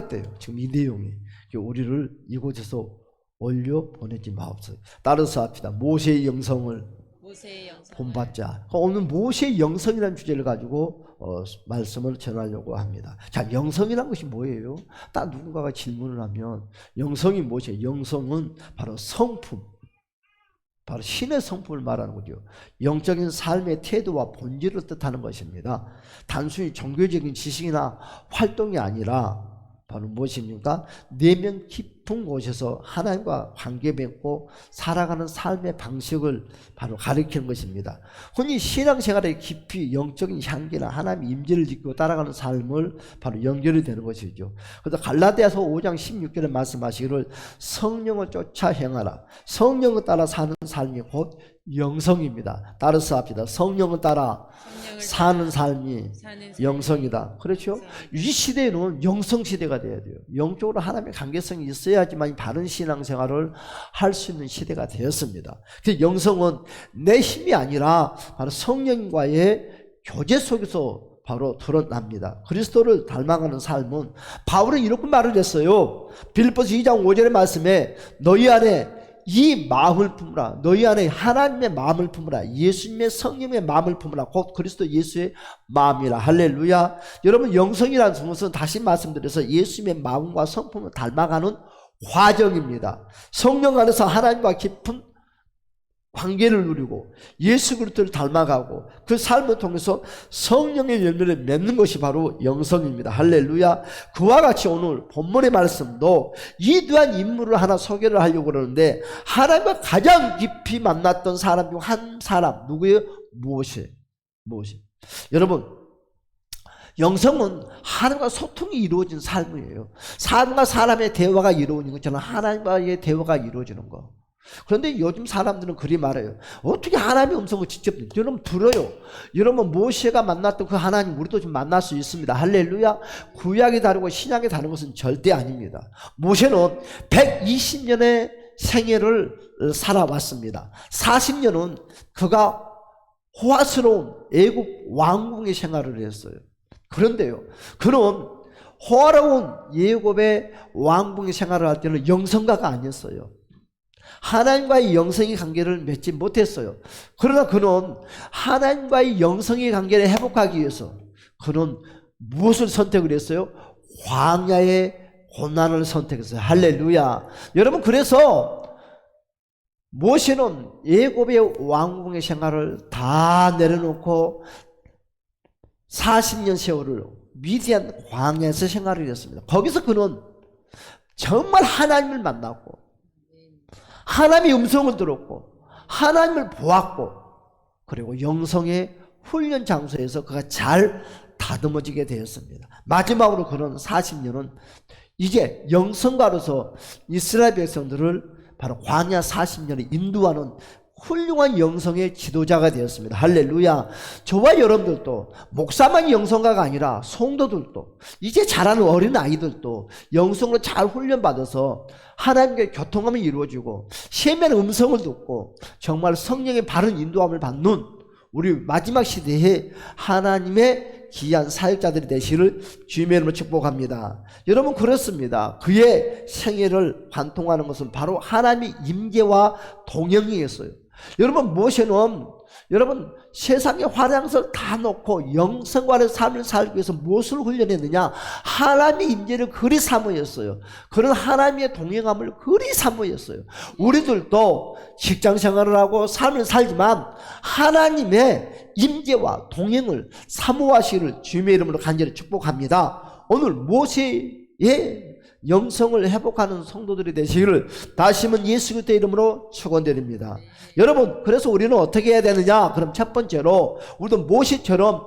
때요. 지금 이 내용이 우리를 이곳에서 올려 보내지 마옵소서. 따라서 합시다. 모세의 영성을 본받자. 오늘 모세의 영성이라는 주제를 가지고 말씀을 전하려고 합니다. 자, 영성이라는 것이 뭐예요? 딱 누군가가 질문을 하면 영성이 무엇이에요? 영성은 바로 성품, 바로 신의 성품을 말하는 거죠. 영적인 삶의 태도와 본질을 뜻하는 것입니다. 단순히 종교적인 지식이나 활동이 아니라 바로 무엇입니까? 내면 깊은 곳에서 하나님과 관계 맺고 살아가는 삶의 방식을 바로 가리키는 것입니다. 흔히 신앙생활에 깊이 영적인 향기나 하나님의 임재를 지키고 따라가는 삶을 바로 연결이 되는 것이죠. 그래서 갈라디아서 5장 16절에 말씀하시기를 성령을 쫓아 행하라. 성령을 따라 사는 삶이 곧 영성입니다. 따라서 합시다. 성령을 따라 사는 삶이 영성이다. 그렇죠? 이 시대에는 영성 시대가 돼야 돼요. 영적으로 하나님의 관계성이 있어야지만 바른 신앙생활을 할 수 있는 시대가 되었습니다. 그래서 영성은 내 힘이 아니라 바로 성령과의 교제 속에서 바로 드러납니다. 그리스도를 닮아가는 삶은 바울은 이렇게 말을 했어요. 빌립보서 2장 5절의 말씀에 너희 안에 이 마음을 품으라. 너희 안에 하나님의 마음을 품으라. 예수님의 성령의 마음을 품으라. 곧 그리스도 예수의 마음이라. 할렐루야. 여러분, 영성이라는 것은 다시 말씀드려서 예수님의 마음과 성품을 닮아가는 과정입니다. 성령 안에서 하나님과 깊은 관계를 누리고 예수 그리스도를 닮아가고 그 삶을 통해서 성령의 열매를 맺는 것이 바로 영성입니다. 할렐루야. 그와 같이 오늘 본문의 말씀도 이 또한 인물을 하나 소개를 하려고 그러는데 하나님과 가장 깊이 만났던 사람 중 한 사람 누구예요? 모세. 여러분, 영성은 하나님과 소통이 이루어진 삶이에요. 사람과 사람의 대화가 이루어지는 것처럼 하나님과의 대화가 이루어지는 거. 그런데 요즘 사람들은 그리 말해요. 어떻게 하나님의 음성을 직접 여러분 들어요. 여러분 모세가 만났던 그 하나님 우리도 좀 만날 수 있습니다. 할렐루야. 구약이 다르고 신약이 다른 것은 절대 아닙니다. 모세는 120년의 생애를 살아왔습니다. 40년은 그가 호화스러운 애굽 왕궁의 생활을 했어요. 그런데요, 그는 호화로운 애굽의 왕궁의 생활을 할 때는 영성가가 아니었어요. 하나님과의 영성의 관계를 맺지 못했어요. 그러나 그는 하나님과의 영성의 관계를 회복하기 위해서 그는 무엇을 선택을 했어요? 광야의 고난을 선택했어요. 할렐루야. 여러분, 그래서 모세는 애굽의 왕궁의 생활을 다 내려놓고 40년 세월을 미디안 광야에서 생활을 했습니다. 거기서 그는 정말 하나님을 만났고 하나님의 음성을 들었고 하나님을 보았고 그리고 영성의 훈련 장소에서 그가 잘 다듬어지게 되었습니다. 마지막으로 그는 40년은 이제 영성가로서 이스라엘 백성들을 바로 광야 40년을 인도하는 훌륭한 영성의 지도자가 되었습니다. 할렐루야. 저와 여러분들도 목사만 영성가가 아니라 성도들도 이제 자라는 어린 아이들도 영성으로 잘 훈련받아서 하나님과의 교통함이 이루어지고 세면의 음성을 듣고 정말 성령의 바른 인도함을 받는 우리 마지막 시대에 하나님의 귀한 사역자들이 되시를 주님의 이름으로 축복합니다. 여러분, 그렇습니다. 그의 생애를 관통하는 것은 바로 하나님의 임재와 동행이었어요. 여러분, 모세는 여러분 세상의 화려함을 다 놓고 영성과의 삶을 살기 위해서 무엇을 훈련했느냐? 하나님의 임재를 그리 사모했어요. 그런 하나님의 동행함을 그리 사모했어요. 우리들도 직장생활을 하고 삶을 살지만 하나님의 임재와 동행을 사모하시기를 주님의 이름으로 간절히 축복합니다. 오늘 모세의 영성을 회복하는 성도들이 되시기를 다시 한번 예수 그리스도의 이름으로 축원드립니다. 여러분, 그래서 우리는 어떻게 해야 되느냐? 그럼 첫 번째로 우리도 모세처럼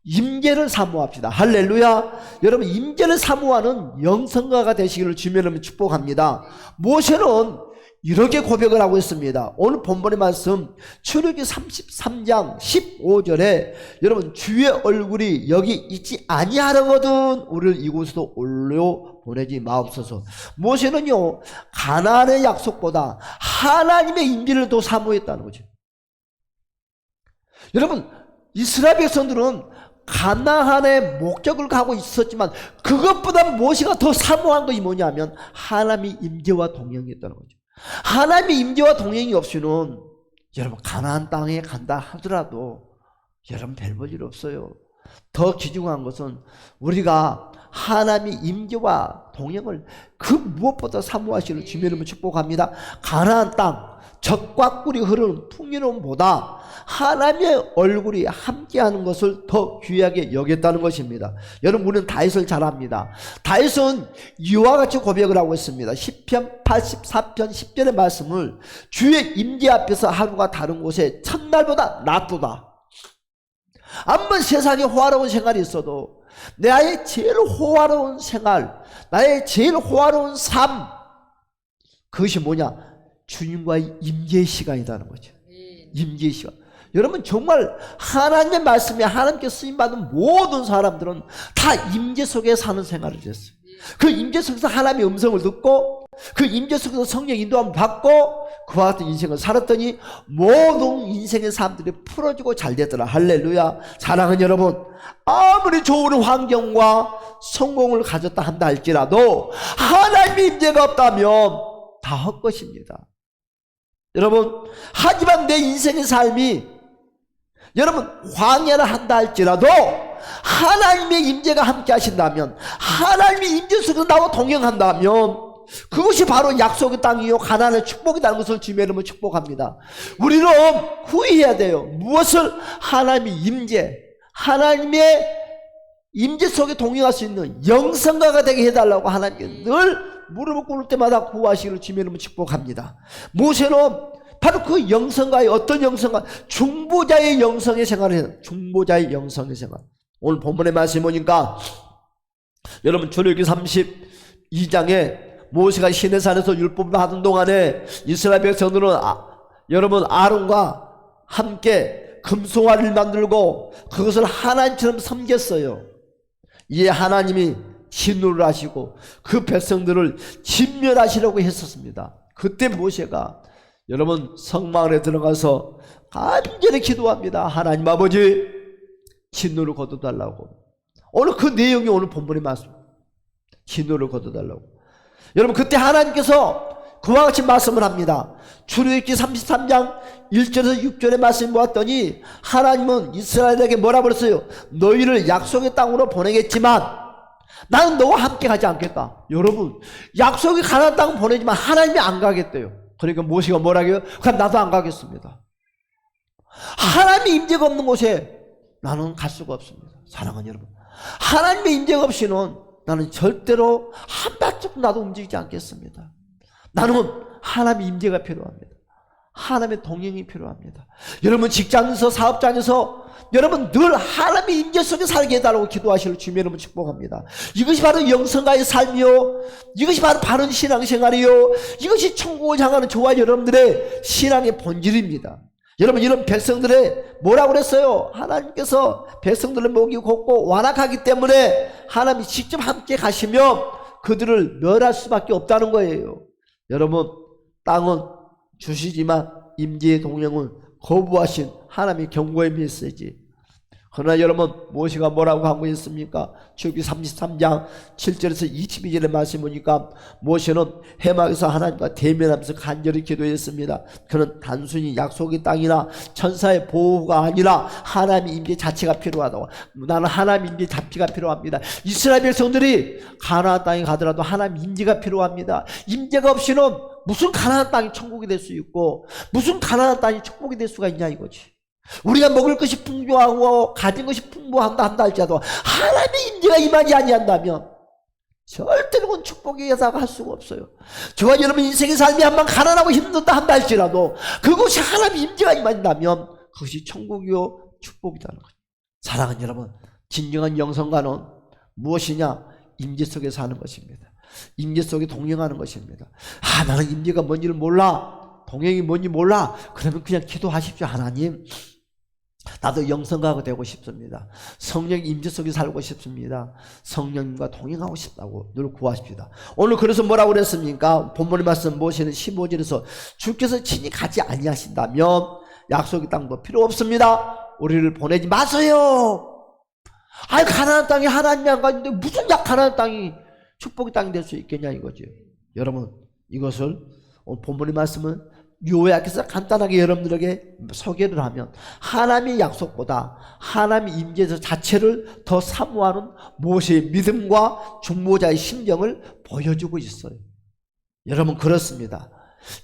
임재를 사모합시다. 할렐루야. 여러분, 임재를 사모하는 영성가가 되시기를 주님의 이름으로 축복합니다. 모세는 이렇게 고백을 하고 있습니다. 오늘 본문의 말씀 출애굽기 33장 15절에 여러분 주의 얼굴이 여기 있지 아니하려거든 우리를 이곳으로 올려 보내지 마옵소서. 모세는요 가나안의 약속보다 하나님의 임재를 더 사모했다는 거죠. 여러분, 이스라엘 백성들은 가나안의 목적을 가고 있었지만 그것보다 모세가 더 사모한 것이 뭐냐면 하나님의 임재와 동행이었다는 거죠. 하나님의 임재와 동행이 없이는 여러분 가나안 땅에 간다 하더라도 여러분 별 볼 일 없어요. 더 귀중한 것은 우리가 하나님의 임재와 동행을 그 무엇보다 사모하시는 주님을 축복합니다. 가나안 땅 젖과 꿀이 흐르는 풍요로움보다 하나님의 얼굴이 함께하는 것을 더 귀하게 여겼다는 것입니다. 여러분 우리는 다윗을 잘 압니다. 다윗은 이와 같이 고백을 하고 있습니다. 시편 84편 10절의 말씀을 주의 임재 앞에서 하루가 다른 곳에 첫날보다 낫도다. 아무리 세상에 호화로운 생활이 있어도 나의 제일 호화로운 생활, 나의 제일 호화로운 삶, 그것이 뭐냐? 주님과의 임재의 시간이라는 거죠. 임재의 시간. 여러분 정말 하나님의 말씀에 하나님께 쓰임받은 모든 사람들은 다 임재 속에 사는 생활을 했어요. 그 임재 속에서 하나님의 음성을 듣고 그 임재 속에서 성령 인도함을 받고 그와 같은 인생을 살았더니 모든 인생의 사람들이 풀어지고 잘 되더라. 할렐루야. 사랑하는 여러분, 아무리 좋은 환경과 성공을 가졌다 한다 할지라도 하나님의 임재가 없다면 다 헛것입니다. 여러분, 하지만 내 인생의 삶이 여러분 광야를 한다 할지라도 하나님의 임재가 함께 하신다면, 하나님의 임재 속에서 나와 동행한다면 그것이 바로 약속의 땅이요 가나안의 축복이라는 것을 주님의 이름으로 축복합니다. 우리는 후회해야 돼요. 무엇을? 하나님의 임재, 하나님의 임재 속에 동행할 수 있는 영성가가 되게 해달라고 하나님께 늘 무릎을 꿇을 때마다 구하시기를 주님의 이름으로 축복합니다. 모세는 바로 그 영성가의 어떤 영성가? 중보자의 영성의 생활을 해요. 중보자의 영성의 생활. 오늘 본문의 말씀이 보니까 여러분 출애굽기 32장에 모세가 시내산에서 율법을 하던 동안에 이스라엘 백성들은 여러분 아론과 함께 금송아리를 만들고 그것을 하나님처럼 섬겼어요. 이에 하나님이 진노를 하시고 그 백성들을 진멸하시려고 했었습니다. 그때 모세가 여러분 성막에 들어가서 간절히 기도합니다. 하나님 아버지 진노를 거둬달라고. 오늘 그 내용이 오늘 본문의 말씀. 진노를 거둬달라고. 여러분 그때 하나님께서 그와 같이 말씀을 합니다. 출애굽기 33장 1절에서 6절의 말씀을 보았더니 하나님은 이스라엘에게 뭐라 그랬어요? 너희를 약속의 땅으로 보내겠지만 나는 너와 함께 가지 않겠다. 여러분 약속이 가나안 땅을 보내지만 하나님이 안 가겠대요. 그러니까 모세가 뭐라고요? 그럼 나도 안 가겠습니다. 하나님의 임재가 없는 곳에 나는 갈 수가 없습니다. 사랑하는 여러분, 하나님의 임재가 없이는 나는 절대로 한 발짝 나도 움직이지 않겠습니다. 나는 하나님의 임재가 필요합니다. 하나님의 동행이 필요합니다. 여러분 직장에서 사업장에서 여러분 늘 하나님의 임재 속에 살게 해달라고 기도하시는 주님의 이름으로 축복합니다. 이것이 바로 영성가의 삶이요, 이것이 바로 바른 신앙생활이요, 이것이 천국을 향하는 저와 여러분들의 신앙의 본질입니다. 여러분 이런 백성들의 뭐라고 그랬어요? 하나님께서 백성들의 목이 곱고 완악하기 때문에 하나님이 직접 함께 가시면 그들을 멸할 수밖에 없다는 거예요. 여러분 땅은 주시지만 임재의 동행은 거부하신 하나님의 경고의 메시지. 그러나 여러분 모세가 뭐라고 하고 있습니까? 출애굽기 33장 7절에서 22절의 말씀 보니까 모세는 해막에서 하나님과 대면하면서 간절히 기도했습니다. 그는 단순히 약속의 땅이나 천사의 보호가 아니라 하나님의 임재 자체가 필요하다고. 나는 하나님의 임재 자체가 필요합니다. 이스라엘 백성들이 가나안 땅에 가더라도 하나님의 임재가 필요합니다. 임재가 없이는 무슨 가나안 땅이 천국이 될 수 있고 무슨 가나안 땅이 축복이 될 수가 있냐 이거지. 우리가 먹을 것이 풍부하고 가진 것이 풍부한다 한다 할지라도 하나님의 임재가 임하지 아니한다면 절대로 그건 축복에 다가갈 수가 없어요. 저와 여러분 인생의 삶이 한번 가난하고 힘들다 한다 할지라도 그것이 하나님의 임재가 임한다면 그것이 천국이요 축복이라는 거죠. 사랑하는 여러분, 진정한 영성가는 무엇이냐? 임재 속에 사는 것입니다. 임재 속에 동행하는 것입니다. 나는 임재가 뭔지를 몰라, 동행이 뭔지 몰라. 그러면 그냥 기도하십시오. 하나님, 나도 영성가가 되고 싶습니다. 성령 임재 속에 살고 싶습니다. 성령님과 동행하고 싶다고 늘 구하십시다. 오늘 그래서 뭐라고 그랬습니까? 본문의 말씀 모세는 15절에서 주께서 친히 가지 아니하신다면 약속의 땅도 필요 없습니다. 우리를 보내지 마세요. 아니 가나안 땅이 하나님이 안 가는데 무슨 가나안 땅이 축복의 땅이 될 수 있겠냐 이거죠. 여러분 이것을 오늘 본문의 말씀은 요약해서 간단하게 여러분들에게 소개를 하면 하나님의 약속보다 하나님의 임재 자체를 더 사모하는 모세의 믿음과 중보자의 심정을 보여주고 있어요. 여러분 그렇습니다.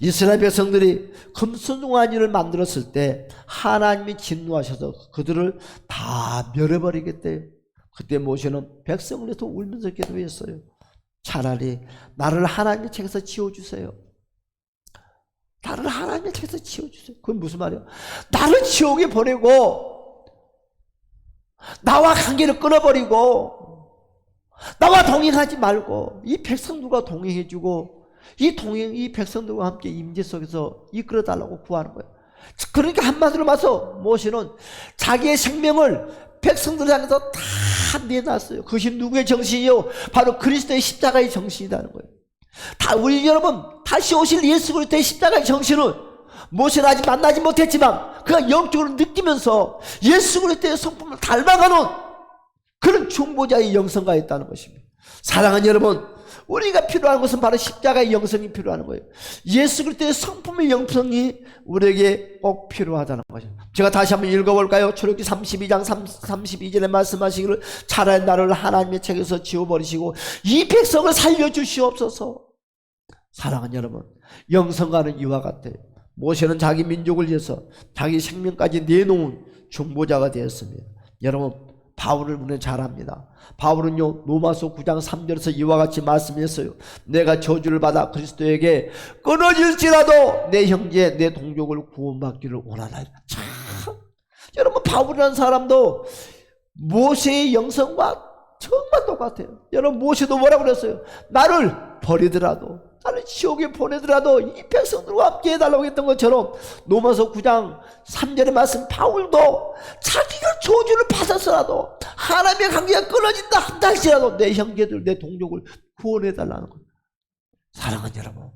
이스라엘 백성들이 금순종한 일을 만들었을 때 하나님이 진노하셔서 그들을 다 멸해버리겠대요. 그때 모세는 백성을 위해서 울면서 기도했어요. 차라리 나를 하나님의 책에서 지워주세요. 나를 하나님의 책에서 지워주세요. 그건 무슨 말이에요? 나를 지옥에 보내고 나와 관계를 끊어버리고 나와 동행하지 말고 이 백성들과 동행해주고 이 백성들과 함께 임재 속에서 이끌어달라고 구하는 거예요. 그러니까 한마디로 말해서 모세는 자기의 생명을 백성들 향해서 다 내놨어요. 그것이 누구의 정신이요? 바로 그리스도의 십자가의 정신이라는 거예요. 우리 여러분 다시 오실 예수 그리스도의 십자가의 정신은 모세는 아직 만나지 못했지만 그가 영적으로 느끼면서 예수 그리스도의 성품을 닮아가는 그런 중보자의 영성가 있다는 것입니다. 사랑하는 여러분, 우리가 필요한 것은 바로 십자가의 영성이 필요한 거예요. 예수 그리스도의 성품의 영성이 우리에게 꼭 필요하다는 거죠. 제가 다시 한번 읽어볼까요? 출애굽기 32장 32절에 말씀하시기를 차라리 나를 하나님의 책에서 지워버리시고 이 백성을 살려주시옵소서. 사랑하는 여러분, 영성가는 이와 같아요. 모세는 자기 민족을 위해서 자기 생명까지 내놓은 중보자가 되었습니다. 여러분 바울을 우리는 잘 압니다. 바울은요 로마서 9장 3절에서 이와 같이 말씀했어요. 내가 저주를 받아 그리스도에게 끊어질지라도 내 형제 내 동족을 구원받기를 원하나이다. 참 여러분 바울이라는 사람도 모세의 영성과 정말 똑같아요. 여러분 모세도 뭐라고 그랬어요? 나를 버리더라도 나를 지옥에 보내더라도 이 백성들과 함께 해달라고 했던 것처럼 로마서 9장 3절의 말씀 바울도 자기가 저주를 받았어라도 하나님의 관계가 끊어진다 한다 할지라도 내 형제들 내 동족을 구원해달라는 거예요. 사랑하는 여러분,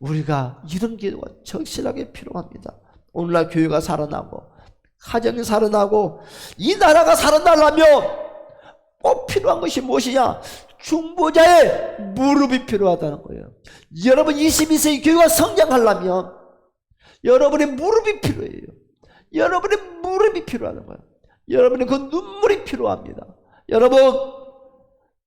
우리가 이런 기도가 절실하게 필요합니다. 오늘날 교회가 살아나고 가정이 살아나고 이 나라가 살아나려면 꼭 필요한 것이 무엇이냐? 중보자의 무릎이 필요하다는 거예요. 여러분 22세기 교회가 성장하려면 여러분의 무릎이 필요해요. 여러분의 무릎이 필요하는 거예요. 여러분의 그 눈물이 필요합니다. 여러분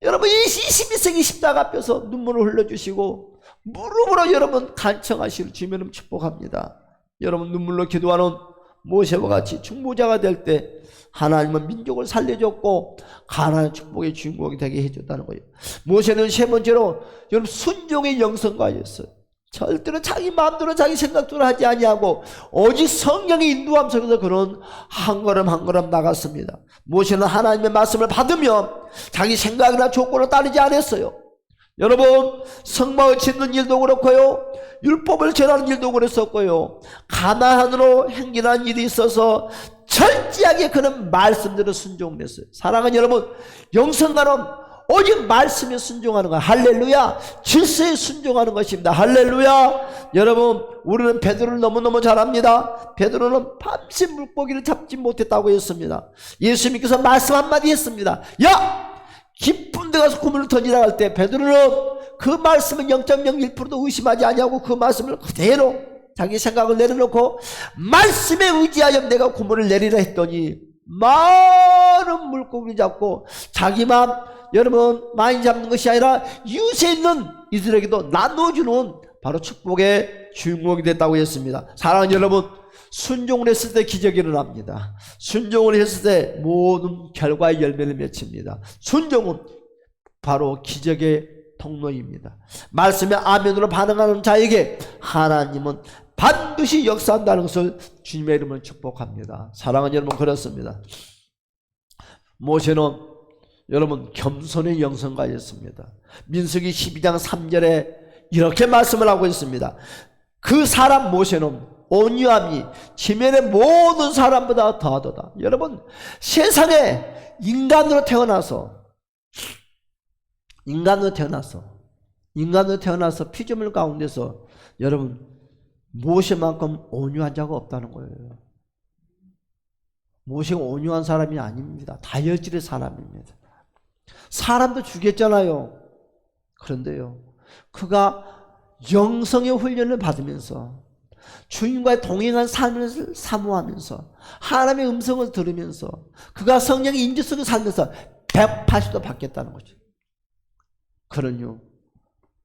이 22세기 십자가 앞에서 눈물을 흘려주시고 무릎으로 여러분 간청하시길 주님은 축복합니다. 여러분 눈물로 기도하는 모세와 같이 중보자가 될 때 하나님은 민족을 살려줬고 가나안 축복의 주인공이 되게 해줬다는 거예요. 모세는 세 번째로 여러분 순종의 영성가였어요. 절대로 자기 마음대로 자기 생각대로 하지 아니하고 오직 성령의 인도함 속에서 그런 한 걸음 한 걸음 나갔습니다. 모세는 하나님의 말씀을 받으면 자기 생각이나 조건을 따르지 않았어요. 여러분 성막을 짓는 일도 그렇고요, 율법을 전하는 일도 그랬었고요, 가나안으로 행진한 일이 있어서 철저하게 그는 말씀대로 순종했어요. 사랑하는 여러분, 영성가는 오직 말씀에 순종하는 거야. 할렐루야. 질서에 순종하는 것입니다. 할렐루야. 여러분 우리는 베드로를 너무너무 잘 압니다. 베드로는 밤새 물고기를 잡지 못했다고 했습니다. 예수님께서 말씀 한마디 했습니다. 야! 깊은 데 가서 그물을 던지라 할 때 베드로는 그 말씀은 0.01%도 의심하지 아니하고 그 말씀을 그대로 자기 생각을 내려놓고 말씀에 의지하여 내가 그물을 내리라 했더니 많은 물고기를 잡고 자기만 여러분 많이 잡는 것이 아니라 이웃에 있는 이들에게도 나눠주는 바로 축복의 주인공이 됐다고 했습니다. 사랑하는 여러분, 순종을 했을 때 기적이 일어납니다. 순종을 했을 때 모든 결과의 열매를 맺힙니다. 순종은 바로 기적의 통로입니다. 말씀에 아멘으로 반응하는 자에게 하나님은 반드시 역사한다는 것을 주님의 이름으로 축복합니다. 사랑하는 여러분, 그렇습니다. 모세는 여러분 겸손의 영성가였습니다. 민수기 12장 3절에 이렇게 말씀을 하고 있습니다. 그 사람 모세는 온유함이 지면의 모든 사람보다 더하도다. 여러분 세상에 인간으로 태어나서 피조물 가운데서 여러분 모세만큼 온유한 자가 없다는 거예요. 모세가 온유한 사람이 아닙니다. 다혈질의 사람입니다. 사람도 죽였잖아요. 그런데요, 그가 영성의 훈련을 받으면서 주님과의 동행한 삶을 사모하면서 하나님의 음성을 들으면서 그가 성령의 인지 속에 살면서 180도 바뀌었다는 거죠. 그런요,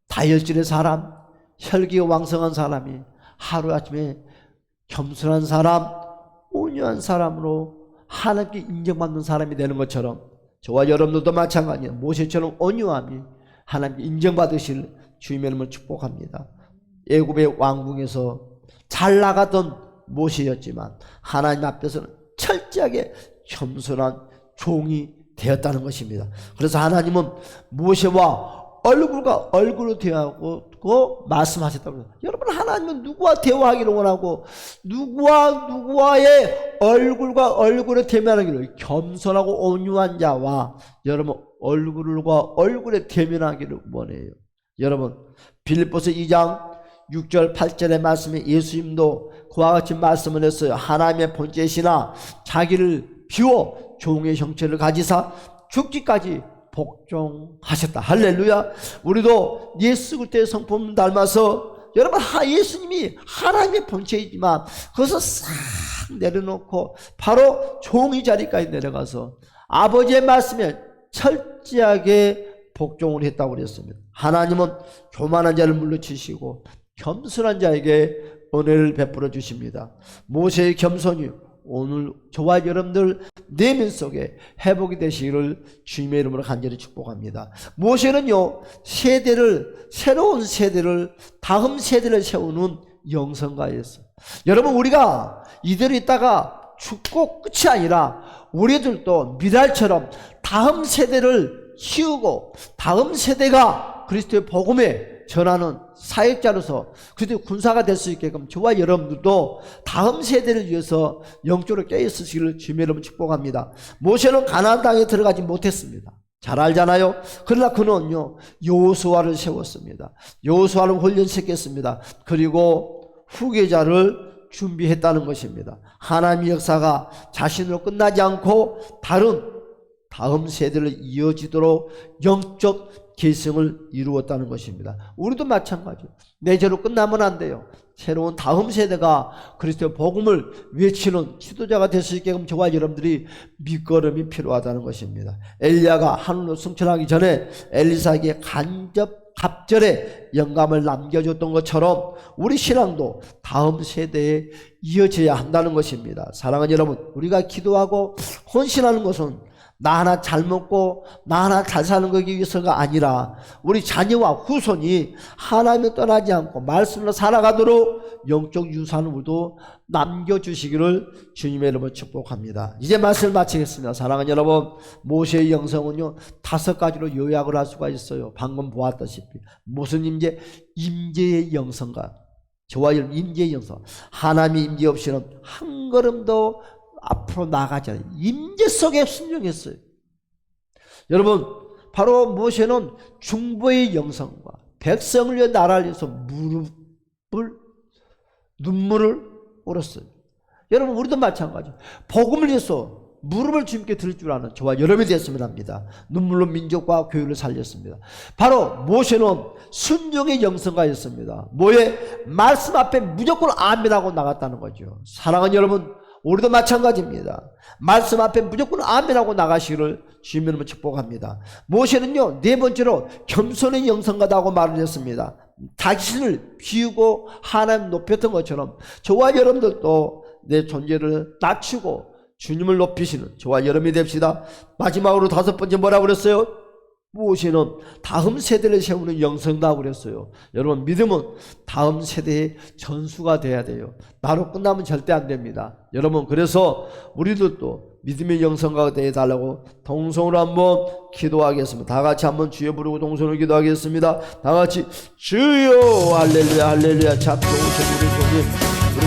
다혈질의 사람, 혈기가 왕성한 사람이 하루아침에 겸손한 사람, 온유한 사람으로 하나님께 인정받는 사람이 되는 것처럼 저와 여러분들도 마찬가지예요. 모세처럼 온유함이 하나님께 인정받으실 주님의 이름을 축복합니다. 애굽의 왕궁에서 잘 나가던 모세였지만 하나님 앞에서는 철저하게 겸손한 종이 되었다는 것입니다. 그래서 하나님은 모세와 얼굴과 얼굴로 대화하고 말씀하셨다고 합니다. 여러분, 하나님은 누구와 대화하기를 원하고 누구와의 얼굴과 얼굴에 대면하기를, 겸손하고 온유한 자와 여러분 얼굴과 얼굴에 대면하기를 원해요. 여러분, 빌립보서 2장 6절 8절의 말씀에 예수님도 그와 같이 말씀을 했어요. 하나님의 본체시나 자기를 비워 종의 형체를 가지사 죽기까지 복종하셨다. 할렐루야. 우리도 예수 그리스도의 성품을 닮아서 여러분, 예수님이 하나님의 본체이지만 그것을 싹 내려놓고 바로 종의 자리까지 내려가서 아버지의 말씀에 철저하게 복종을 했다고 그랬습니다. 하나님은 교만한 자를 물리치시고 겸손한 자에게 은혜를 베풀어 주십니다. 모세의 겸손이 오늘 저와 여러분들 내면 속에 회복이 되시기를 주님의 이름으로 간절히 축복합니다. 모세는요, 새로운 세대를, 다음 세대를 세우는 영성가였어요. 여러분, 우리가 이대로 있다가 죽고 끝이 아니라 우리들도 미랄처럼 다음 세대를 키우고 다음 세대가 그리스도의 복음에 전하는 사역자로서 그리스도의 군사가 될 수 있게끔 저와 여러분들도 다음 세대를 위해서 영적으로 깨어있으시기를 주님의 이름으로 축복합니다. 모세는 가나안 땅에 들어가지 못했습니다. 잘 알잖아요. 그러나 그는요, 여호수아를 세웠습니다. 여호수아를 훈련시켰습니다. 그리고 후계자를 준비했다는 것입니다. 하나님의 역사가 자신으로 끝나지 않고 다음 세대를 이어지도록 영적 계승을 이루었다는 것입니다. 우리도 마찬가지예요. 내 죄로 끝나면 안 돼요. 새로운 다음 세대가 그리스도의 복음을 외치는 지도자가 될 수 있게끔 저와 여러분들이 밑거름이 필요하다는 것입니다. 엘리야가 하늘로 승천하기 전에 엘리사에게 갑절의 영감을 남겨줬던 것처럼 우리 신앙도 다음 세대에 이어져야 한다는 것입니다. 사랑하는 여러분, 우리가 기도하고 헌신하는 것은 나 하나 잘 먹고 나 하나 잘 사는 거기 위해서가 아니라 우리 자녀와 후손이 하나님을 떠나지 않고 말씀으로 살아가도록 영적 유산을 우리도 남겨주시기를 주님의 이름으로 축복합니다. 이제 말씀을 마치겠습니다. 사랑하는 여러분, 모세의 영성은요 5가지로 요약을 할 수가 있어요. 방금 보았다시피 무슨 임재? 임재의 영성과 저와 여러분 임재의 영성. 하나님의 임재 없이는 한 걸음도 앞으로 나가지 않아요. 임재 속에 순종했어요. 여러분, 바로 모세는 중보의 영성과 백성을 위해 나라를 위해서 눈물을 흘렸어요. 여러분, 우리도 마찬가지. 복음을 위해서 무릎을 주님께 드릴 줄 아는 저와 여러분이 됐으면 합니다. 눈물로 민족과 교회를 살렸습니다. 바로 모세는 순종의 영성가였습니다. 뭐에? 말씀 앞에 무조건 아멘하고 나갔다는 거죠. 사랑하는 여러분, 우리도 마찬가지입니다. 말씀 앞에 무조건 아멘하고 나가시기를 주님의 이름으로 축복합니다. 모세는요 4번째로 겸손의 영성가다고 말을 했습니다. 자신을 비우고 하나님 높였던 것처럼 저와 여러분들도 내 존재를 낮추고 주님을 높이시는 저와 여러분이 됩시다. 마지막으로 5번째 뭐라고 그랬어요? 모세는 다음 세대를 세우는 영성가라고 그랬어요. 여러분, 믿음은 다음 세대의 전수가 돼야 돼요. 나로 끝나면 절대 안 됩니다. 여러분, 그래서 우리들도 믿음의 영성가가 되어달라고 동성으로 한번 기도하겠습니다. 다 같이 한번 주여 부르고 동성으로 기도하겠습니다. 다 같이 주여 할렐루야 할렐루야 참 좋으신 우리 주님